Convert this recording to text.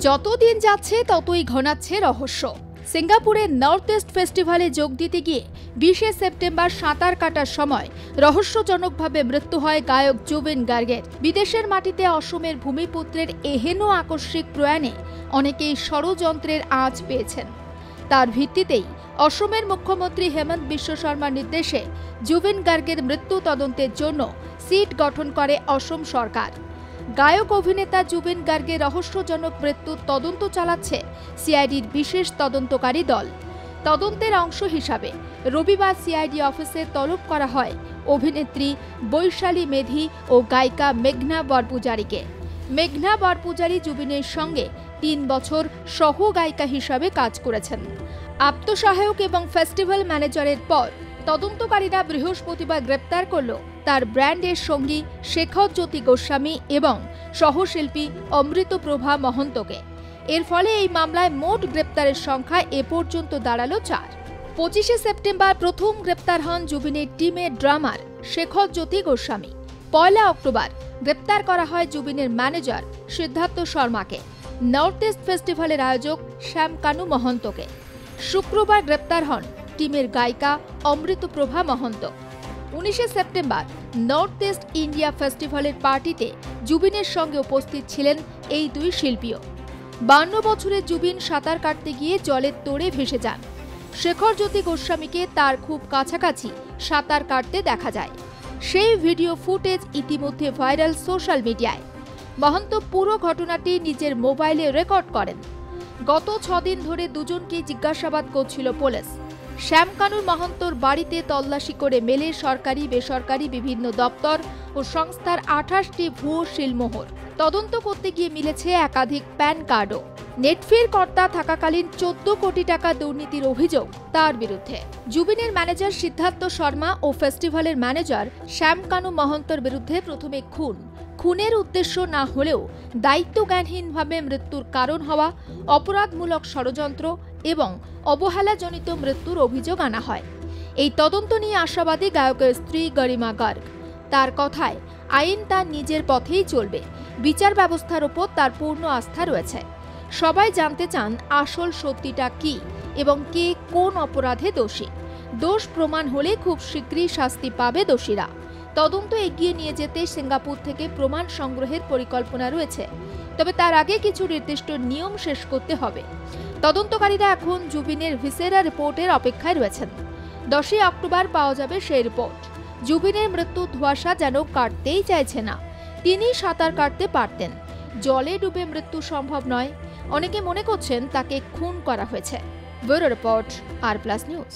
যত দিন যাচ্ছে ততই ঘনাচ্ছে রহস্য। সিঙ্গাপুরের নর্থ ইস্ট ফেস্টিভ্যালে যোগ দিতে গিয়ে 20শে সেপ্টেম্বর সাঁতার কাটার সময় রহস্যজনকভাবে মৃত্যু হয় গায়ক জুবিন গার্গের। বিদেশের মাটিতে অসমের ভূমিপুত্রের এহেন আকস্মিক প্রয়াণে অনেকেই ষড়যন্ত্রের আঁচ পেয়েছেন। তার ভিত্তিতেই অসমের মুখ্যমন্ত্রী হেমন্ত বিশ্ব শর্মার নির্দেশে জুবিন গার্গের মৃত্যু তদন্তের জন্য সিট গঠন করে অসম সরকার। গায়ক অভিনেতা জুবিন গার্গের রহস্যজনক মৃত্যুর তদন্ত চালাচ্ছে সিআইডির বিশেষ তদন্তকারী দল। তদন্তের অংশ হিসাবে রবিবার সিআইডি অফিসে তলব করা হয় অভিনেত্রী বৈশালী মেধি ও গায়িকা মেঘনা বরপূজারীকে। মেঘনা বরপূজারী জুবিনের সঙ্গে 3 বছর সহ গায়িকা হিসাবে কাজ করেছেন। আত্মসহায়ক এবং ফেস্টিভ্যাল ম্যানেজারের পর তদন্তকারীরা বৃহস্পতিবার গ্রেপ্তার করল তার ব্র্যান্ডের সঙ্গী শেখরজ্যোতি গোস্বামী এবং সহশিল্পী অমৃতপ্রভা মহন্তকে। এর ফলে এই মামলায় মোট গ্রেপ্তারের সংখ্যা এ পর্যন্ত দাঁড়ালো 4। 25শে সেপ্টেম্বর প্রথম গ্রেপ্তার হন জুবিনের টিমের ড্রামার শেখরজ্যোতি গোস্বামী। 1 অক্টোবর গ্রেপ্তার করা হয় জুবিনের ম্যানেজার সিদ্ধার্থ শর্মাকে, নর্থ ইস্ট ফেস্টিভ্যালের আয়োজক শ্যাম কানু মহন্তকে। শুক্রবার গ্রেপ্তার হন টিমের গায়িকা অমৃতপ্রভা মহন্ত। 19শে সেপ্টেম্বর নর্থ ইস্ট ইন্ডিয়া ফেস্টিভ্যালের পার্টিতে জুবিনের সঙ্গে উপস্থিত ছিলেন এই 2 শিল্পীও। 52 বছরের জুবিন সাঁতার কাটতে গিয়ে জলের তোড়ে ভেসে যান। শেখরজ্যোতি গোস্বামীকে তার খুব কাছাকাছি সাঁতার কাটতে দেখা যায়। সেই ভিডিও ফুটেজ ইতিমধ্যে ভাইরাল সোশ্যাল মিডিয়ায়। মহন্ত পুরো ঘটনাটি নিজের মোবাইলে রেকর্ড করেন। গত 6 দিন ধরে দুজনকে জিজ্ঞাসাবাদ করছিল পুলিশ। শ্যাম কানুর মহন্তর বাড়িতে তল্লাশি করে মেলে সরকারি বেসরকারি বিভিন্ন দপ্তর ও সংস্থার 28টি ভুয়ো শিলমোহর। তদন্ত করতে গিয়ে মিলেছে একাধিক প্যান কার্ডও। নেটফির কর্তা থাকাকালীন 14 কোটি টাকা দুর্নীতির অভিযোগ তার বিরুদ্ধে। জুবিনের ম্যানেজার সিদ্ধার্থ শর্মা ও ফেস্টিভ্যালের ম্যানেজার শ্যাম কানু মহন্তর বিরুদ্ধে প্রথমে খুনের উদ্দেশ্য না হলেও দায়িত্বজ্ঞানহীনভাবে মৃত্যুর কারণ হওয়া, অপরাধমূলক ষড়যন্ত্র এবং অবহেলাজনিত মৃত্যুর অভিযোগ আনা হয়। এই তদন্ত নিয়ে আশাবাদী গায়কের স্ত্রী গরিমা গার্গ। তার কথায় আইন তার নিজের পথেই চলবে, বিচার ব্যবস্থার ওপর তার পূর্ণ আস্থা রয়েছে। সবাই জানতে চান আসল সত্যিটা কি এবং কে কোন অপরাধে দোষী। দোষ প্রমাণ হলে খুব শীঘ্রই শাস্তি পাবে দোষীরা। তদন্ত এগিয়ে নিয়ে যেতে সিঙ্গাপুর থেকে প্রমাণ সংগ্রহের পরিকল্পনা রয়েছে, তবে তার আগে কিছু নির্দিষ্ট নিয়ম শেষ করতে হবে। তদন্তকারীরা এখন জুবিনের ভিসেরা রিপোর্টের অপেক্ষায় রয়েছেন। 10 অক্টোবর পাওয়া যাবে সেই রিপোর্ট। জুবিনের মৃত্যুর ধোঁয়াশা যেন কাটতেই চাইছে না। তিনি সাঁতার কাটতে পারতেন, জলে ডুবে মৃত্যু সম্ভব নয়। অনেকে মনে করছেন তাকে খুন করা হয়েছে। ব্যুরো রিপোর্ট, আর প্লাস নিউজ।